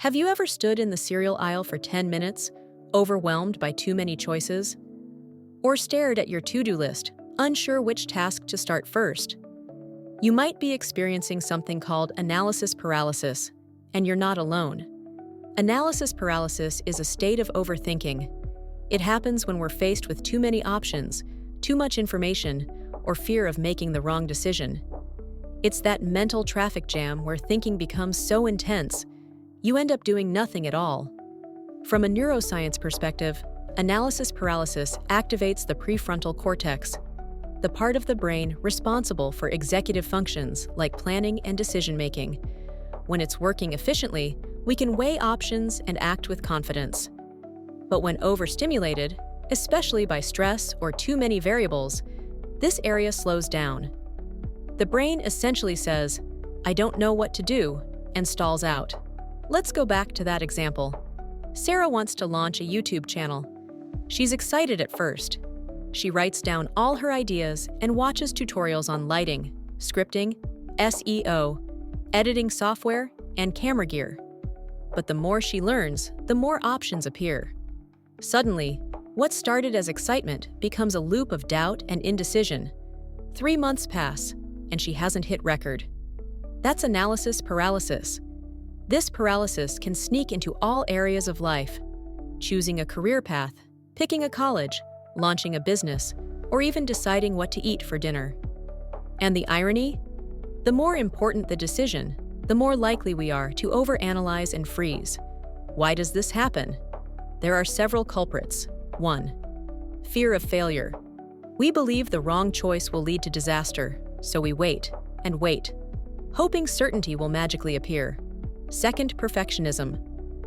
Have you ever stood in the cereal aisle for 10 minutes, overwhelmed by too many choices? Or stared at your to-do list, unsure which task to start first? You might be experiencing something called analysis paralysis, and you're not alone. Analysis paralysis is a state of overthinking. It happens when we're faced with too many options, too much information, or fear of making the wrong decision. It's that mental traffic jam where thinking becomes so intense, you end up doing nothing at all. From a neuroscience perspective, analysis paralysis activates the prefrontal cortex, the part of the brain responsible for executive functions like planning and decision-making. When it's working efficiently, we can weigh options and act with confidence. But when overstimulated, especially by stress or too many variables, this area slows down. The brain essentially says, "I don't know what to do," and stalls out. Let's go back to that example. Sarah wants to launch a YouTube channel. She's excited at first. She writes down all her ideas and watches tutorials on lighting, scripting, SEO, editing software, and camera gear. But the more she learns, the more options appear. Suddenly, what started as excitement becomes a loop of doubt and indecision. 3 months pass, and she hasn't hit record. That's analysis paralysis. This paralysis can sneak into all areas of life: choosing a career path, picking a college, launching a business, or even deciding what to eat for dinner. And the irony? The more important the decision, the more likely we are to overanalyze and freeze. Why does this happen? There are several culprits. 1. Fear of failure. We believe the wrong choice will lead to disaster, so we wait and wait, hoping certainty will magically appear. 2. Perfectionism.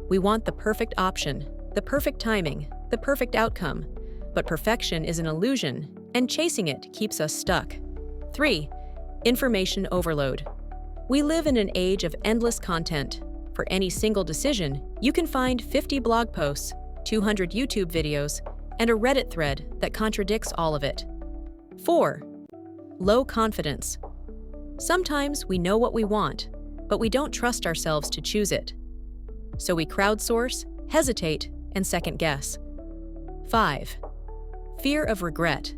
We want the perfect option, the perfect timing, the perfect outcome, but perfection is an illusion, and chasing it keeps us stuck. 3. Information overload. We live in an age of endless content. For any single decision, you can find 50 blog posts, 200 YouTube videos, and a Reddit thread that contradicts all of it. 4. Low confidence. Sometimes we know what we want, but we don't trust ourselves to choose it. So we crowdsource, hesitate, and second guess. 5. Fear of regret.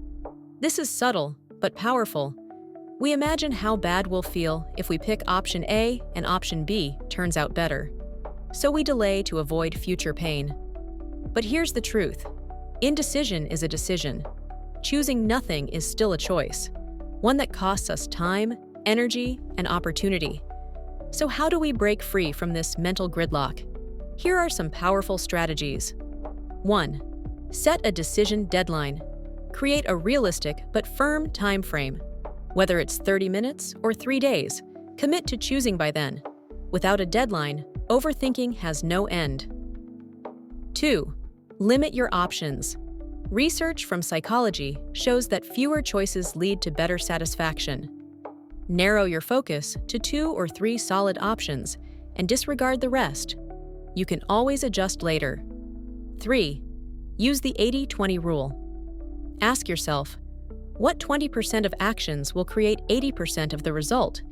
This is subtle, but powerful. We imagine how bad we'll feel if we pick option A and option B turns out better. So we delay to avoid future pain. But here's the truth. Indecision is a decision. Choosing nothing is still a choice, one that costs us time, energy, and opportunity. So how do we break free from this mental gridlock? Here are some powerful strategies. 1. Set a decision deadline. Create a realistic but firm time frame. Whether it's 30 minutes or 3 days, commit to choosing by then. Without a deadline, overthinking has no end. 2. Limit your options. Research from psychology shows that fewer choices lead to better satisfaction. Narrow your focus to 2 or 3 solid options and disregard the rest. You can always adjust later. 3. Use the 80-20 rule. Ask yourself, what 20% of actions will create 80% of the result?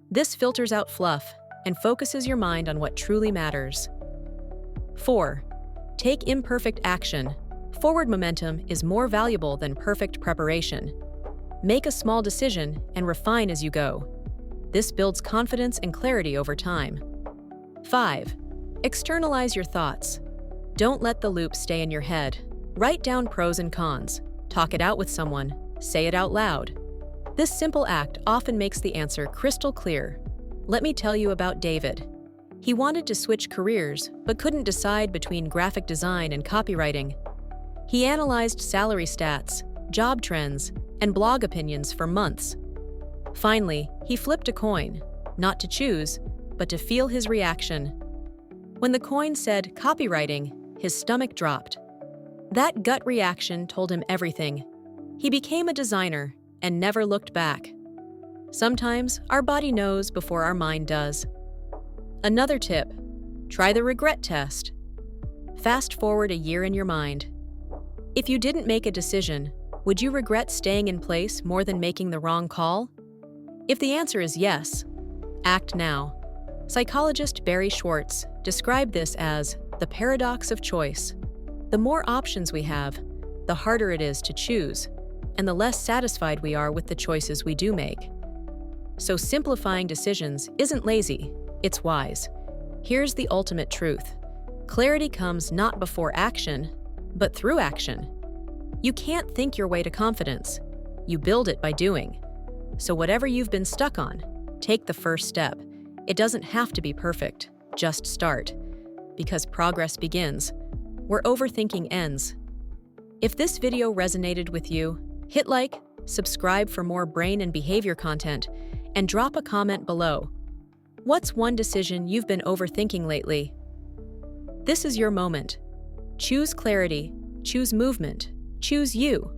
This filters out fluff and focuses your mind on what truly matters. 4. Take imperfect action. Forward momentum is more valuable than perfect preparation. Make a small decision and refine as you go. This builds confidence and clarity over time. 5. Externalize your thoughts. Don't let the loop stay in your head. Write down pros and cons. Talk it out with someone. Say it out loud. This simple act often makes the answer crystal clear. Let me tell you about David. He wanted to switch careers, but couldn't decide between graphic design and copywriting. He analyzed salary stats, job trends, and blog opinions for months. Finally, he flipped a coin, not to choose, but to feel his reaction. When the coin said copywriting, his stomach dropped. That gut reaction told him everything. He became a designer and never looked back. Sometimes our body knows before our mind does. Another tip: try the regret test. Fast forward a year in your mind. If you didn't make a decision, would you regret staying in place more than making the wrong call? If the answer is yes, act now. Psychologist Barry Schwartz described this as the paradox of choice. The more options we have, the harder it is to choose, and the less satisfied we are with the choices we do make. So simplifying decisions isn't lazy, it's wise. Here's the ultimate truth. Clarity comes not before action, but through action. You can't think your way to confidence. You build it by doing. So whatever you've been stuck on, take the first step. It doesn't have to be perfect, just start. Because progress begins where overthinking ends. If this video resonated with you, hit like, subscribe for more brain and behavior content, and drop a comment below. What's one decision you've been overthinking lately? This is your moment. Choose clarity, choose movement, choose you.